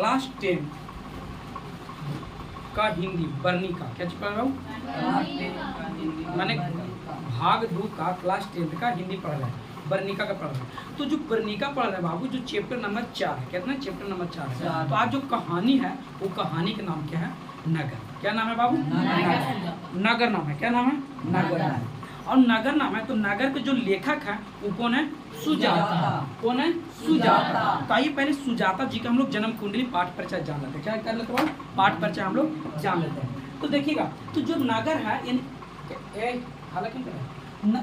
Class 10 का हिंदी वर्णिका, क्या चीज पढ़ रहा हूँ, मैंने भाग 2 का क्लास 10 का हिंदी पढ़ रहा है, वर्णिका का पढ़ रहा है। तो जो वर्णिका पढ़ रहे हैं बाबू, जो चैप्टर नंबर 4 है, कितना चैप्टर नंबर 4 है। तो आज जो कहानी है वो कहानी का नाम क्या है, नगर। क्या नाम है बाबू, नगर नाम है। क्या नाम है, नगर। और नगर नाम है, तो नगर के जो लेखक है वो कौन है, सुजाता। कौन है, सुजाता। तो आइए पहले सुजाता जी का हम लोग जन्म कुंडली पाठ परिचय जान लेते हैं। क्या कर लेते हैं, पाठ परिचय हम लोग जान लेते हैं। तो देखिएगा, तो जो नगर है हालांकि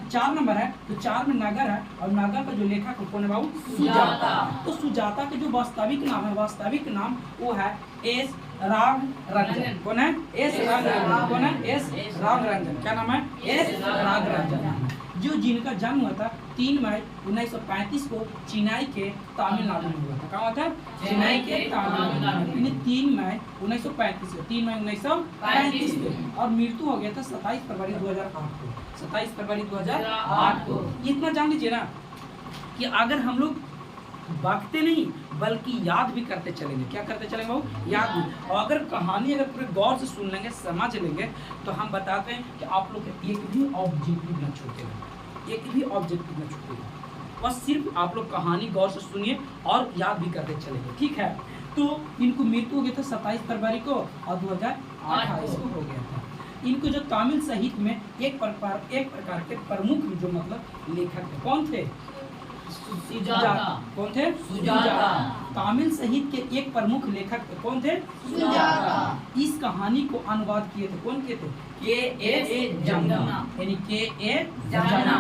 4 नंबर है, तो 4 में नगर है, और नगर का जो लेखक है कौन है बाबू, सुजाता। तो सुजाता के जो वास्तविक नाम है, वास्तविक नाम वो है एस राग रंजन। कौन है, एस राग रंजन। कौन है, एस राग रंजन। क्या नाम है, एस राग रंजन। जो जिनका जन्म हुआ था 3 मई 1935 को चेन्नई के तमिलनाडु में हुआ था। कहाँ हुआ था, चेन्नई के तमिलनाडु में। 3 मई 1935 को, 3 मई 1935 को। और मृत्यु हो गया था 27 फरवरी 2008 को, 27 फरवरी 2008 को। इतना जान लीजिए ना कि अगर हम लोग बकते नहीं बल्कि याद भी करते चलेंगे। क्या करते चलेंगे वो, याद भी। और अगर कहानी अगर पूरे गौर से सुन लेंगे, समझ लेंगे, तो हम बताते हैं कि आप लोग एक भी ऑब्जेक्टिव न छूटेगा, एक भी ऑब्जेक्टिव न छूटेगा। बस सिर्फ आप लोग कहानी गौर से सुनिए और याद भी करते चलेंगे, ठीक है। तो इनको मृत्यु हो गया था 27 फरवरी को, और 2028 को हो गया था। इनको जो तमिल साहित्य में एक प्रकार के प्रमुख जो मतलब लेखक कौन थे, सुजाता। कौन थे, सुजाता। तमिल साहित्य के एक प्रमुख लेखक कौन थे, सुजाता। इस कहानी को अनुवाद किए थे, कौन किए थे, के.ए. जमुना, यानी के.ए. जमुना।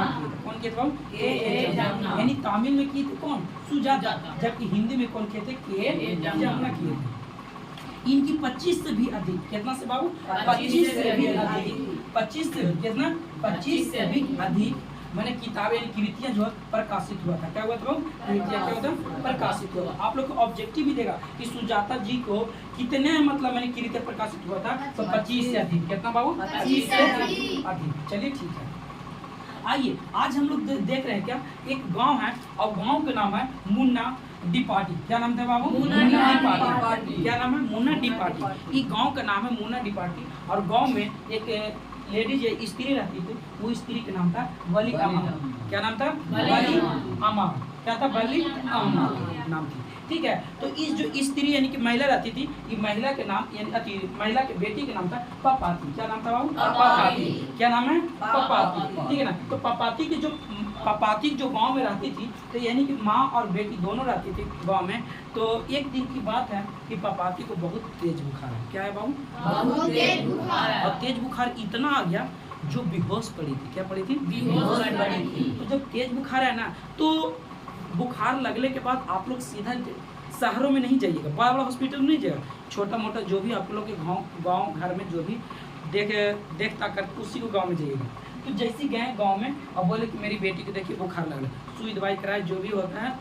कौन किए थे, के.ए. जमुना। यानी तमिल में किए थे कौन, सुजाता, जबकि हिंदी में कौन किए थे, के.ए. जमुना किए थे। इनकी 25 से भी अधिक, कितना से बाबू, 25 से भी अधिक, 25 से कितना, 25 से भी अधिक मैंने किताबें कृतियां जो प्रकाशित हुआ था। क्या हुआ था, कृतियां क्या होता प्रकाशित हुआ। आप लोग को ऑब्जेक्टिव भी देगा कि सुजाता जी को कितने मतलब मैंने कृतियां प्रकाशित हुआ था, तो 25 से अधिक। कितना बाबू, 25 से अधिक। चलिए ठीक है, आइए आज हम लोग देख रहे हैं क्या, एक गांव है और गांव का नाम है मुन्ना डिपाटी। क्या नाम था बाबू, मुन्ना डिपाटी। क्या नाम है, मुन्ना डिपाटी। ये गांव का नाम है मुन्ना डिपाटी। और गांव में एक लेडीज स्त्री रहती थी, वो स्त्री का नाम था बली अम्मा। क्या नाम था, बली अम्मा। क्या था, बली अम्मा नाम थी, ठीक है। तो इस जो स्त्री यानी कि महिला रहती थी, ये महिला के नाम यानी महिला के बेटी के नाम था पपाती। क्या नाम था बाबू, पपाती। क्या नाम है, पपाती, ठीक है ना। तो पपाती जो गांव में रहती थी, तो यानी कि माँ और बेटी दोनों रहती थी गांव में। तो एक दिन की बात है कि पपाती को बहुत तेज बुखार है। क्या है बाबू, बहुत तेज बुखार है। और तेज बुखार इतना आ गया जो बेहोश पड़ी थी। क्या पड़ी थी, बेहोश पड़ी थी। तो जब तेज बुखार है ना, तो बुखार लगने के बाद आप लोग सीधा शहरों में नहीं जाइएगा, बड़ा बड़ा हॉस्पिटल में नहीं जाइएगा, छोटा मोटा जो भी आप लोग के गाँव घर में जो भी देखता कर उसी को गाँव में जाइएगा। तो जैसे गए गांव में और बोले कि मेरी बेटी को देखिए बुखार लग रहा है, सुई दवाई कराए, जो भी होता है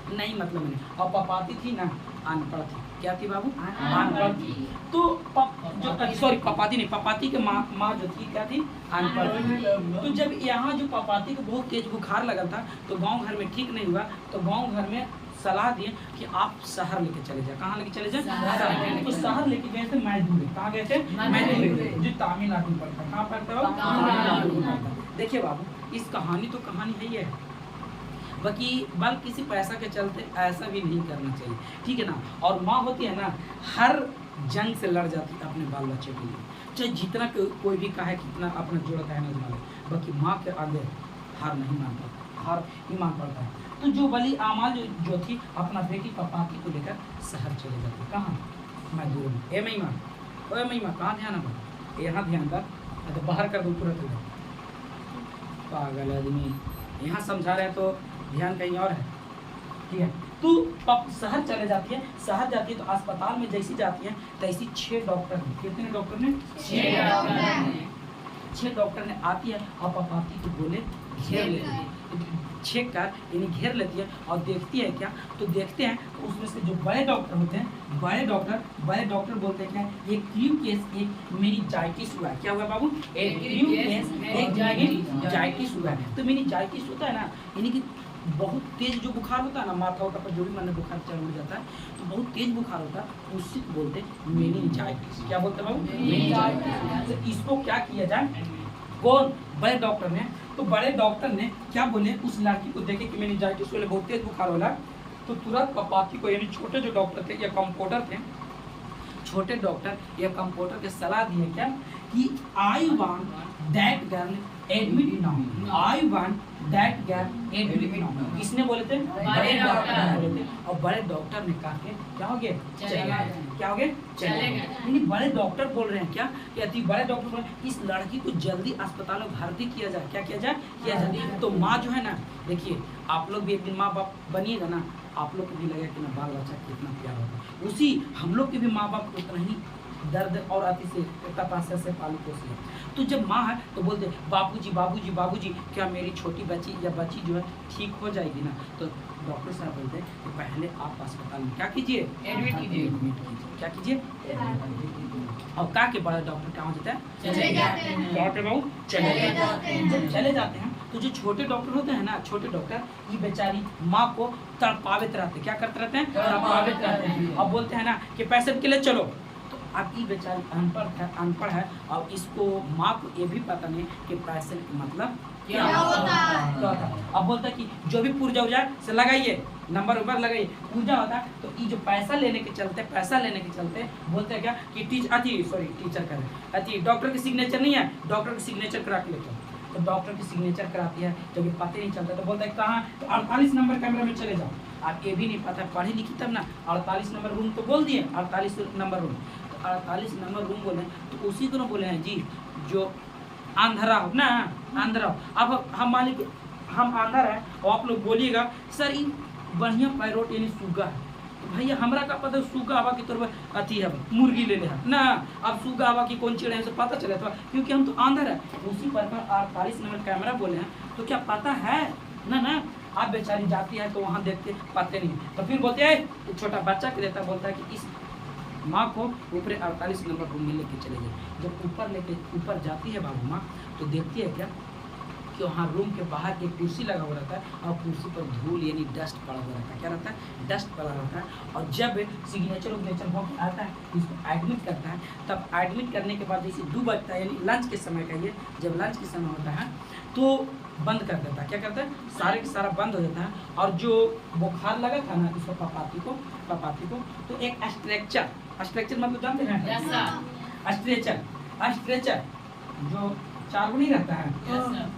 नहीं मतलब नहीं। और पपाती थी ना अनपढ़ थी। क्या थी बाबू, अनपढ़ थी। तो सॉरी पपाती नहीं, पपाती के माँ जो थी क्या थी, अनपढ़ थी। तो जब यहाँ जो पपाती को बहुत तेज बुखार लगा था, तो गाँव घर में ठीक नहीं हुआ, तो गाँव घर में सलाह दिए कि आप शहर लेके चले जाए। कहाँ लेके चले जाए, तो शहर लेके गए थे मैदुरे। कहाँ गए थे, मैदुरे, जो तमिलनाडु में पड़ता है। कहाँ पड़ता है, तमिलनाडु में पड़ता है। देखिए बाबू, इस कहानी तो कहानी है ही है, बाकी बल किसी पैसा के चलते ऐसा भी नहीं करना चाहिए, ठीक है ना। और माँ होती है ना, हर जंग से लड़ जाती है अपने बाल बच्चे के लिए, चाहे जितना कोई भी कहे कितना अपना जोड़ा है ना, बाकी माँ के आगे हार नहीं मानता, हार ही मान पड़ता है। तो जो बली आमाल जो थी अपना बेटी पपाती को लेकर शहर चले जाते। कहाँ, मैदुरे में। ए महिमा, ओ महिमा, कहाँ ध्यान है, यहाँ ध्यान कर, तो बाहर कर दो तुरंत। पागल आदमी, यहाँ समझा रहे हैं तो ध्यान कहीं और है, ठीक है। तो शहर चले जाती है, शहर जाती है तो अस्पताल में जैसी जाती है तैसी 6 डॉक्टर हैं। कितने डॉक्टर ने, 6 डॉक्टर हैं। 6 डॉक्टर ने आती है और पपाती को बोले घेर लेती है, चेक कर यानी घेर लेती है और देखती है क्या, तो देखते हैं तो उसमें से जो बड़े डॉक्टर होते हैं, बड़े डॉक्टर बोलते हैं क्या, एक क्रू केस एक मेनिंजाइटिस हुआ है। क्या हुआ बाबू, एक क्रू केस एक मेनिंजाइटिस हुआ है। तो मेनिंजाइटिस होता है ना, यानी कि बहुत तेज जो बुखार होता है ना, माथा होता पर जो भी मन बुखार चढ़ जाता है, तो बहुत तेज बुखार होता है, उसी को बोलते हैं मेनिंजाइटिस। क्या बोलते हैं बाबू? मेनिंजाइटिस। तो इसको क्या किया जाए, कौन बड़े डॉक्टर ने, तो बड़े डॉक्टर ने क्या बोले, उस लड़की को देखे कि मेनिंजाइटिस वाले बहुत तेज बुखार हो रहा है, तो तुरंत पपाती को, यानी छोटे जो डॉक्टर थे या कंपाउंडर थे, छोटे डॉक्टर या कंपाउंडर के सलाह दिए क्या कि I want that girl admit now, I want that girl admit now. किसने बोले थे? बड़े डॉक्टर ने बोले थे। और बड़े डॉक्टर ने कहा कि क्या हो गया, चलेगा। क्या हो गया, चलेगा। यानी बड़े डॉक्टर बोल रहे हैं क्या कि अति बड़े डॉक्टर बोल रहे हैं इस लड़की को जल्दी अस्पताल में भर्ती किया जाए। क्या किया जाए? किया जाए। तो माँ जो है ना, देखिए आप लोग भी एक दिन माँ बाप बनिएगा ना, आप लोग को भी लगेगा कि ना बाल बच्चा कितना प्यार होता है, उसी हम लोग के भी माँ बाप उतना ही दर्द और अति से तपस्या से पालू पोसी है। तो जब माँ है तो बोलते बाबूजी बाबूजी बाबूजी, क्या मेरी छोटी बच्ची या बच्ची जो है ठीक हो जाएगी ना? तो डॉक्टर साहब बोलते हैं कि पहले आप अस्पताल में क्या कीजिए, एडमिट कीजिए। क्या कीजिए? और क्या के बड़ा डॉक्टर क्या हो जाता है, चले जाते हैं। क्या होते हैं? चले जाते हैं। जब चले जाते हैं तो जो छोटे डॉक्टर होते हैं ना, छोटे डॉक्टर, ये बेचारी माँ को तड़पावित रहते, क्या करते रहते हैं, तड़पावित रहते हैं। अब बोलते हैं ना कि पैसे के लिए चलो, तो अब ये बेचारी अनपढ़ है और इसको माँ को ये भी पता नहीं कि पैसे का मतलब क्या होता है। अब बोलता है कि जो भी पुर्जा उर्जा से लगाइए, नंबर ऊपर लगाइए, पुर्जा होता है। तो ये जो पैसा लेने के चलते बोलते हैं क्या कि टीचर कर डॉक्टर की सिग्नेचर नहीं है, डॉक्टर की सिग्नेचर करा के लेते हैं। तो डॉक्टर की सिग्नेचर कराती है, जब ये पता नहीं चलता तो बोलता है कहाँ, तो 48 नंबर कमरे में चले जाओ। आप ये भी नहीं पता, पढ़ी लिखी तब ना, 48 नंबर रूम तो बोल दिए, 48 नंबर रूम, तो 48 नंबर रूम बोले तो उसी को ना बोले हैं जी जो आंधरा हो ना, आंधरा हो। अब हम मान लीजिए हम आंधर है और आप लोग बोलिएगा सर ये बढ़िया पैरोट यानी सूगा है, तो भैया हमरा का पता सूगा हवा की तौर अथी है, मुर्गी ले ले ना, अब सूगा हवा की कौन चिड़िया से पता चले था, क्योंकि हम तो आंधर है। उसी प्रकार 48 नंबर कैमरा बोले हैं तो क्या पता है ना। आप बेचारी जाती है तो वहाँ देखते पाते नहीं, तो फिर बोलते हैं छोटा बच्चा के देता, बोलता है कि इस माँ को ऊपर 48 नंबर रूम में लेके चले गए। जब ऊपर जाती है बाबू माँ तो देखती है क्या कि वहाँ रूम के बाहर एक कुर्सी लगा हुआ रहता है और कुर्सी पर धूल यानी डस्ट पड़ा हुआ रहता है। क्या रहता है? डस्ट पड़ा रहता है। और जब सिग्नेचर हो आता है इसको एडमिट करता है, तब एडमिट करने के बाद जैसे 2 बजता है यानी लंच के समय का, ये जब लंच के समय होता है तो बंद कर देता है। क्या करता है? सारे का सारा बंद हो जाता है। और जो बुखार लगा था ना इसको पपाती को तो एक स्ट्रेक्चर मतलब जानते हैं? स्ट्रेचर जो चारों नहीं रहता है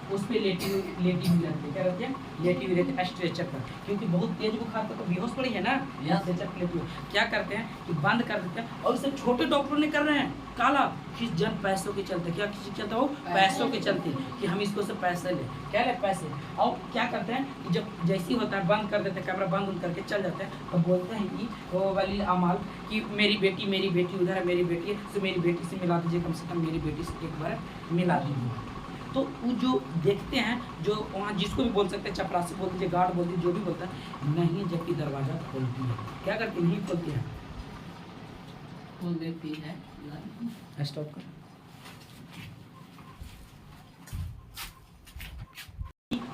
उस पर लेटी हुई रहती है। क्या रहती है? लेटी हुई रहती है स्ट्रेचर पर, क्योंकि बहुत तेज बुखार था तो बेहोश पड़ी है ना, स्ट्रेचर पर लेटी हुई। क्या करते हैं कि बंद कर देते हैं, और इसे छोटे डॉक्टरों ने कर रहे हैं काला, किस जन पैसों के चलते, क्या किसी चलता हो पैसों के चलते कि हम इसको से पैसे ले, क्या ले पैसे। और क्या करते हैं कि जब जैसी होता है बंद कर देते हैं, कैमरा बंद करके चल जाते हैं, तो बोलते हैं कि वो वाली अमाल कि मेरी बेटी उधर है, मेरी बेटी है, तो मेरी बेटी से मिला दीजिए, कम से कम मेरी बेटी से एक बार मिला दीजिए। तो वो जो देखते हैं, जो वहाँ जिसको भी बोल सकते हैं, चपरासी बोल दीजिए, गार्ड बोल दीजिए, जो भी बोलता है, नहीं जबकि दरवाजा खोलती है। क्या करती? नहीं खोलती है, खोल देती है। स्टॉप कर।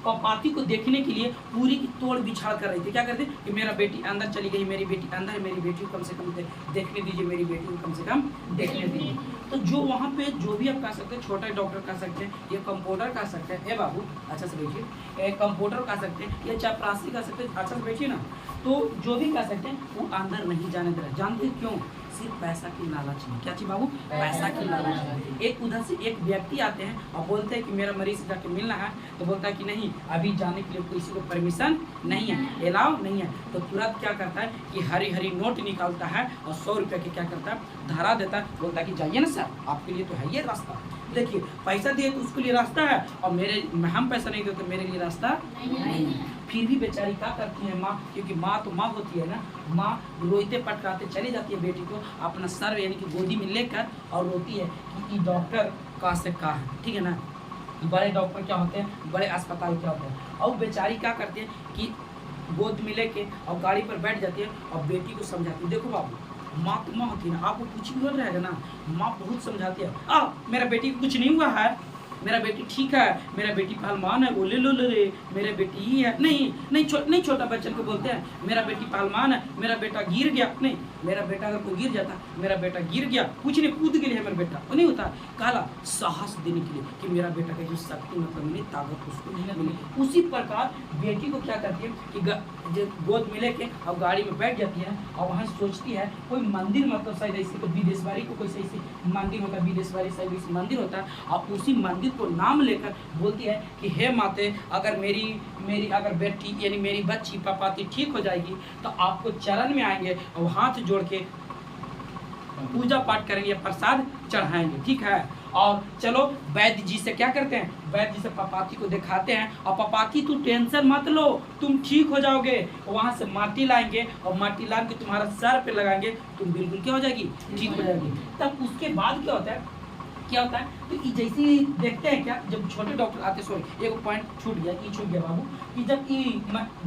पपाती को देखने के लिए पूरी की तोड़ बिछाड़ कर रही थी। क्या करते कि मेरा बेटी अंदर चली गई, मेरी बेटी अंदर है, मेरी बेटी को कम से कम देखने दीजिए, मेरी बेटी को कम से कम देखने दीजिए। तो जो वहाँ पे जो भी आप कह सकते हैं, छोटा डॉक्टर कह सकते हैं, ये कंपाउंडर कह सकते हैं, ए बाबू अच्छा से बैठिए, कंपाउंडर कह सकते हैं, या चपरासी कह सकते हैं, अच्छा से बैठिए ना। तो जो भी कह सकते हैं वो अंदर नहीं जाने दे रहा। जानते हैं क्यों? सिर्फ पैसा की लालच में। क्या चीज बाबू? पैसा की लालच। एक उधर से एक व्यक्ति आते हैं और बोलते हैं कि मेरा मरीज से जाके मिलना है, तो बोलता है कि नहीं अभी जाने के लिए किसी को परमिशन नहीं है, अलाउ नहीं है। तो तुरंत क्या करता है कि हरी हरी नोट निकालता है और 100 रुपये के क्या करता है धरा देता है, बोलता है कि जाइए ना सर, आपके लिए तो है ये रास्ता। देखिए पैसा दिए तो उसके लिए रास्ता है, और हम पैसा नहीं देते तो मेरे लिए रास्ता नहीं है। फिर भी बेचारी क्या करती है माँ, क्योंकि माँ तो माँ होती है ना, माँ रोते पटकाते चली जाती है बेटी को अपना सर यानी कि गोदी में लेकर, और रोती है कि डॉक्टर का से का है, ठीक है ना। बड़े डॉक्टर क्या होते हैं, बड़े अस्पताल क्या होते हैं। और बेचारी क्या करती है कि गोद में लेके और गाड़ी पर बैठ जाती है और बेटी को समझाती है। देखो बाबू, माँ तो माँ होती है ना, आपको कुछ भी हो रहेगा ना, माँ बहुत समझाती है, मेरा बेटी को कुछ नहीं हुआ है, मेरा बेटी ठीक है, मेरा बेटी पहलवान है, वो ले लो रे, मेरा बेटी ही है। नहीं छोटा बच्चन को बोलते हैं मेरा बेटी पहलवान है, मेरा बेटा गिर गया। नहीं, मेरा बेटा अगर कोई गिर जाता, मेरा बेटा गिर गया, कुछ नहीं, कूद के लिए है मेरा बेटा, वो नहीं होता। काला साहस देने के लिए कि मेरा बेटा का जो शक्ति मतलब मिली, ताकत उसको मिली। उसी प्रकार बेटी को क्या करती है कि गोद में लेके अब गाड़ी में बैठ जाती है और वहाँ सोचती है कोई मंदिर, मतलब शायद ऐसे तो विदेशवारी को कोई ऐसी मंदिर होता है, विदेशवारी शायद ऐसी मंदिर होता है, और उसी मंदिर को नाम लेकर बोलती है कि हे माते, अगर मेरी अगर बेटी यानी मेरी बच्ची पपाती ठीक हो जाएगी तो आपको चरण में आएंगे और हाथ जोड़ के पूजा पाठ करेंगे, प्रसाद चढ़ाएंगे, ठीक है। और चलो वैद्य जी से क्या करते हैं, वैद्य जी से पपाती को दिखाते हैं और पपाती तू टेंशन मत लो, तुम ठीक हो जाओगे। वहाँ से माटी लाएंगे और माटी ला के तुम्हारा सर पे लगाएंगे, तुम बिल्कुल क्या हो जाएगी, ठीक हो जाएगी। तब उसके बाद क्या होता है तो जैसे ही देखते हैं क्या, जब छोटे डॉक्टर आते, सॉरी एक पॉइंट छूट गया बाबू, कि जब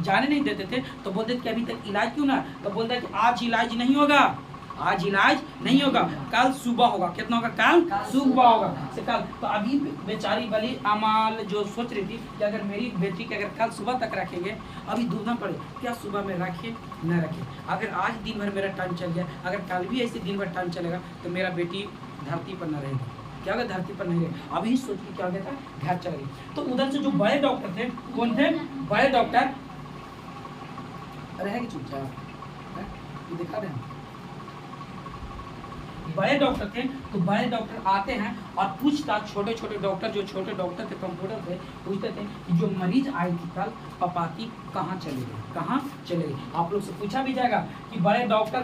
जाने नहीं देते थे तो बोलते थे कि अभी तक इलाज क्यों ना, तो बोलते हैं कि आज इलाज नहीं होगा, आज इलाज नहीं होगा, कल सुबह होगा। कितना होगा, कल सुबह होगा से कल। तो अभी बेचारी बली अमाल जो सोच रही थी कि अगर मेरी बेटी के अगर कल सुबह तक रखेंगे, अभी ढूंढना पड़े क्या सुबह में रखे न रखे। अगर आज दिन भर मेरा टाइम चल गया, अगर कल भी ऐसे दिन भर टाइम चलेगा तो मेरा बेटी धरती पर न रहेगी, क्या होगा, धरती पर नहीं रहे। अभी सोच के क्या हो गया था, घर चल गई। तो उधर से जो बड़े डॉक्टर थे, कौन थे, बड़े डॉक्टर, रहेगी चुपचाप, दिखा दें, बड़े डॉक्टर थे। तो बड़े डॉक्टर आते हैं और पूछताछ, छोटे छोटे डॉक्टर जो छोटे डॉक्टर थे, कंप्यूटर थे, पूछते थे कि जो मरीज आई थी कल, पपाती कहाँ चले गई, कहाँ चले गई। आप लोग से पूछा भी जाएगा कि बड़े डॉक्टर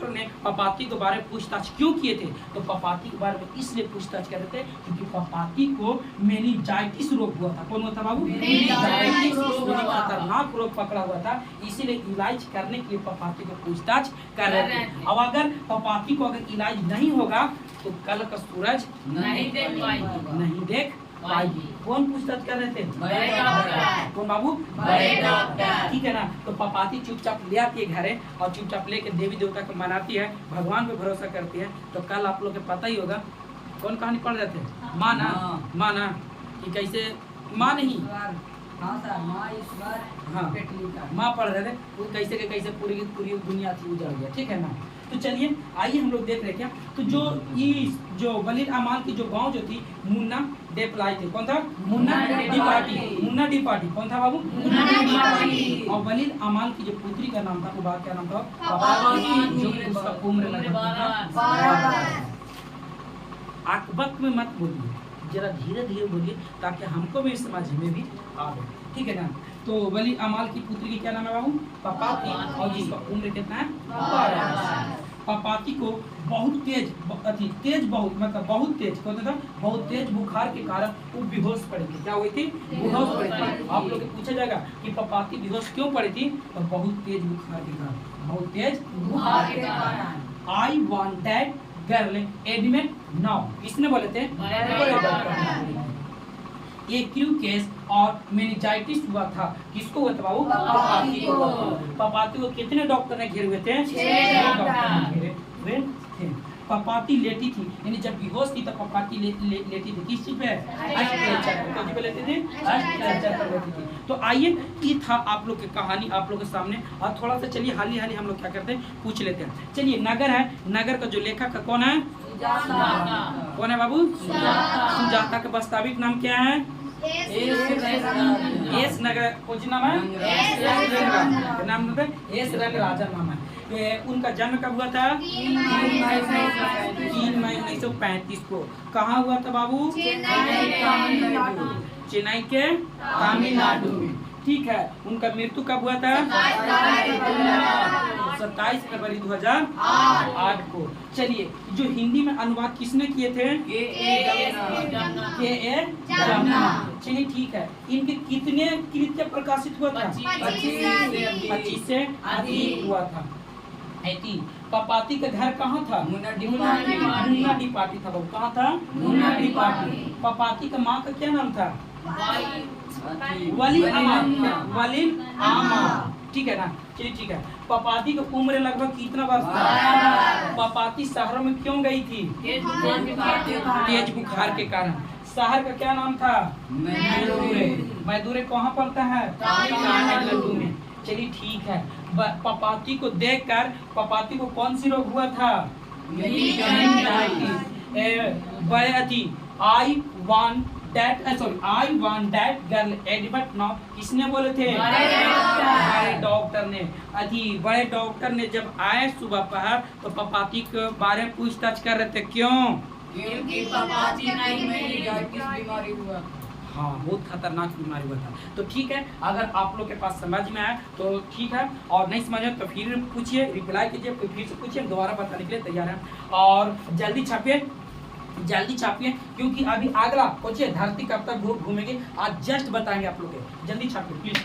ने पपाती के बारे में पूछताछ क्यों किए थे। तो पपाती के बारे में इसलिए पूछताछ कर रहे थे क्योंकि पपाती को मेनिंजाइटिस रोग हुआ था। कौन हुआ था बाबू, मेनिंजाइटिस रोग, खतरनाक रोग पकड़ा हुआ था, इसीलिए इलाज करने के लिए पपाती को पूछताछ कर रहे थे। अब अगर पपाती को अगर इलाज नहीं होगा तो कल का सूरज नहीं देख पाएगी। कौन पूछताछ कर रहे थे, बड़े डॉक्टर। कौन बाबू, बड़े डॉक्टर, ठीक है ना। तो पपाती चुपचाप ले आती है घरे और चुपचाप लेके देवी देवता को मनाती है, भगवान पे भरोसा करती है। तो कल आप लोग को पता ही होगा कौन कहानी पढ़ रहे थे, माँ ना कि कैसे, माँ नहीं, माँ पढ़ रहे थे, वो कैसे के कैसे पूरी दुनिया थी उजड़ गया, ठीक है ना। तो चलिए आइए हम लोग देख रहे क्या, तो जो वलीद अमाल की जो गांव जो थी, मुन्ना डेपलाई थे। कौन था, मुन्ना डिपाटी। कौन था बाबू, मुन्ना डिपाटी। और वलीद अमाल की जो पुत्री का नाम था, वो बात क्या नाम था, पपाती, जो उसका उम्र अकबक में मत बोलिए, जरा धीरे धीरे बोलिए ताकि हमको भी समझ में भी आवे, ठीक है ना। तो वली अमाल की पुत्री की क्या नाम है बाबू, पपाती, और जिसका उम्र कितना है, 12। पपाती को बहुत तेज बहुत मतलब बहुत तेज कौन था, बहुत तेज बुखार के कारण वो बेहोश पड़ी थी। क्या हुई थी, बेहोश पड़ी थी। आप लोग पूछा जाएगा कि पपाती बेहोश क्यों पड़ी थी, तो बहुत तेज बुखार के कारण, बहुत तेज बुखार के कारण। I want that girl admit now, किसने बोले थे, ये क्रू केस और मेनिंजाइटिस हुआ था, किसको हुआ था बाबू, पपाती को। पपाती को कितने डॉक्टर ने घेरे हुए थे, 6 डॉक्टर ने घेरे हुए थे। पपाती लेटी थी, यानी जब बेहोश थी तो पपाती लेटी थी किस चीज पे, स्ट्रेचर पे लेती थी, स्ट्रेचर पर लेती थी। तो आइए ये था आप लोग की कहानी आप लोग के सामने। और थोड़ा सा चलिए हाली हम लोग क्या करते हैं, पूछ लेते हैं। चलिए नगर है, नगर का जो लेखक कौन है, कौन है बाबू, सुजाता का वास्तविक नाम क्या है, एस नगर, कुछ नाम है, नाम एस रंगराजन नाम है। उनका जन्म कब हुआ था, 3 मई 1935 को। कहाँ हुआ था बाबू, चेन्नई के तमिलनाडु में, ठीक है। उनका मृत्यु कब हुआ था, 27 फरवरी 2008 को। चलिए जो हिंदी में अनुवाद किसने किए थे, के.ए. जमुना। चलिए ठीक है, इनके कितने कृत्य प्रकाशित हुआ था, 25 से अधिक हुआ था। पपाती का घर कहाँ था, मुन्ना डिपाटी था। वो कहाँ था, मुन्ना डिपाटी। पपाती का माँ का क्या नाम था, वली अमाल, ठीक है ना। चलिए ठीक है। पपाती की उम्र लगभग कितना वर्ष था, पपाती शहरों में क्यों गई थी, तेज बुखार के कारण। शहर का क्या नाम था? मैदुरे। मैदुरे कहाँ पड़ता है? तमिलनाडु में। चलिए ठीक है। पपाती को देखकर पपाती को कौन सी रोग हुआ था? बड़े अति I want that girl Edward now किसने बोले थे? बड़े डॉक्टर ने। बड़े डॉक्टर ने जब आए सुबह पहर तो पपाती के बारे में पूछताछ कर रहे थे। क्यों? क्योंकि पपाती नहीं मिली, किस बीमारी हुआ। हाँ, बहुत खतरनाक बीमारी हुआ था। तो ठीक है, अगर आप लोग के पास समझ में आया तो ठीक है, और नहीं समझ में तो फिर पूछिए, रिप्लाई कीजिए, फिर से पूछिए, दोबारा बताने के लिए तैयार हैं। और जल्दी छापिए क्योंकि अभी अगला पूछिए धरती कब तक घूमेगी, आज जस्ट बताएंगे आप लोग। जल्दी छापिए प्लीज।